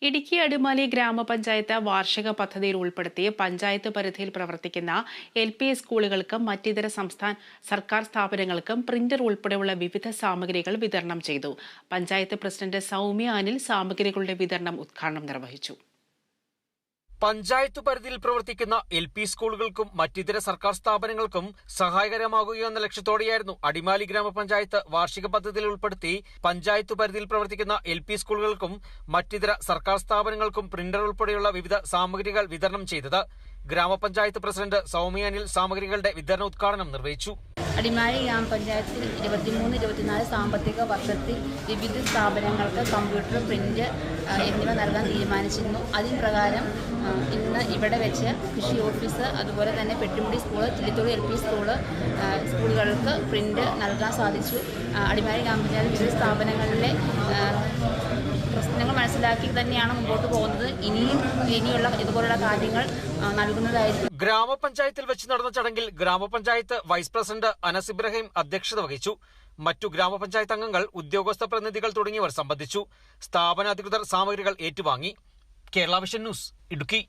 ഇടുക്കി അടിമാലി ഗ്രാമപഞ്ചായത്ത് വാർഷിക പദ്ധതിയിൽ ഉൾപ്പെടുത്തി പഞ്ചായത്ത് പരിധിയിൽ പ്രവർത്തിക്കുന്ന LP സ്കൂളുകൾക്കും മറ്റിതര സർക്കാർ സ്ഥാപനങ്ങൾക്കും പ്രിന്റർ ഉൾപ്പെടെയുള്ള വിവിധ സാമഗ്രികൾ വിതരണം ചെയ്തു. പഞ്ചായത്ത് പ്രസിഡന്റ് സൗമ്യ അനിൽ സാമഗ്രികളുടെ വിതരണം ഉദ്ഘാടനം നിർവഹിച്ചു. പഞ്ചായത്ത് പരിധിയിൽ പ്രവർത്തിക്കുന്ന LP സ്കൂളുകൾക്കും മറ്റിതര സർക്കാർ സ്ഥാപനങ്ങൾക്കും സഹായകരമാകുകയെന്ന ലക്ഷ്യത്തോടെയായിരുന്നു അടിമാലി ഗ്രാമപഞ്ചായത്ത് വാർഷിക പദ്ധതിയിൽ ഉൾപ്പെടുത്തി പഞ്ചായത്ത് പരിധിയിൽ പ്രവർത്തിക്കുന്ന LP സ്കൂളുകൾക്കും മറ്റിതര സർക്കാർ സ്ഥാപനങ്ങൾക്കും പ്രിന്റർ ഉൾപ്പെടെയുള്ള വിവിധ സാമഗ്രികൾ വിതരണം ചെയ്തത്. ഗ്രാമപഞ്ചായത്ത് പ്രസിഡന്റ് സൗമ്യ അനിൽ സാമഗ്രികളുടെ വിതരണ ഉദ്ഘാടനം നിർവഹിച്ചു. അടിമാലി ഗ്രാമപഞ്ചായത്തിൽ 23-24 സാമ്പത്തിക വർഷത്തിൽ വിവിധ സ്ഥാപനങ്ങൾക്ക് കമ്പ്യൂട്ടർ, പ്രിന്റ് എന്നിവ നൽകാൻ തീരുമാനിച്ചിരുന്നു. അതിന് പ്രകാരം ഇന്ന് ഇവിടെ വെച്ച് കൃഷി ഓഫീസ്, അതുപോലെ തന്നെ പെട്ടിമുടി സ്കൂൾ, ചില്ലിത്തോട് LP സ്കൂളുകൾക്ക് പ്രിന്റ് നൽകാൻ സാധിച്ചു. അടിമാലി ഗ്രാമപഞ്ചായത്ത് വിവിധ സ്ഥാപനങ്ങളിലെ പ്രശ്നങ്ങൾ മനസ്സിലാക്കി തന്നെയാണ് മുമ്പോട്ട് പോകുന്നത്. ഇനിയുള്ള ഇതുപോലുള്ള കാര്യങ്ങൾ നൽകുന്നതായിരിക്കും. ഗ്രാമപഞ്ചായത്തിൽ വെച്ച് നടന്ന ചടങ്ങിൽ ഗ്രാമപഞ്ചായത്ത് വൈസ് പ്രസിഡന്റ് അനസ് ഇബ്രാഹിം അധ്യക്ഷത വഹിച്ചു. മറ്റു ഗ്രാമപഞ്ചായത്ത് അംഗങ്ങൾ, ഉദ്യോഗസ്ഥ പ്രതിനിധികൾ തുടങ്ങിയവർ സംബന്ധിച്ചു. സ്ഥാപന അധികൃതർ സാമഗ്രികൾ ഏറ്റുവാങ്ങി. Kerala vision news, Idukki.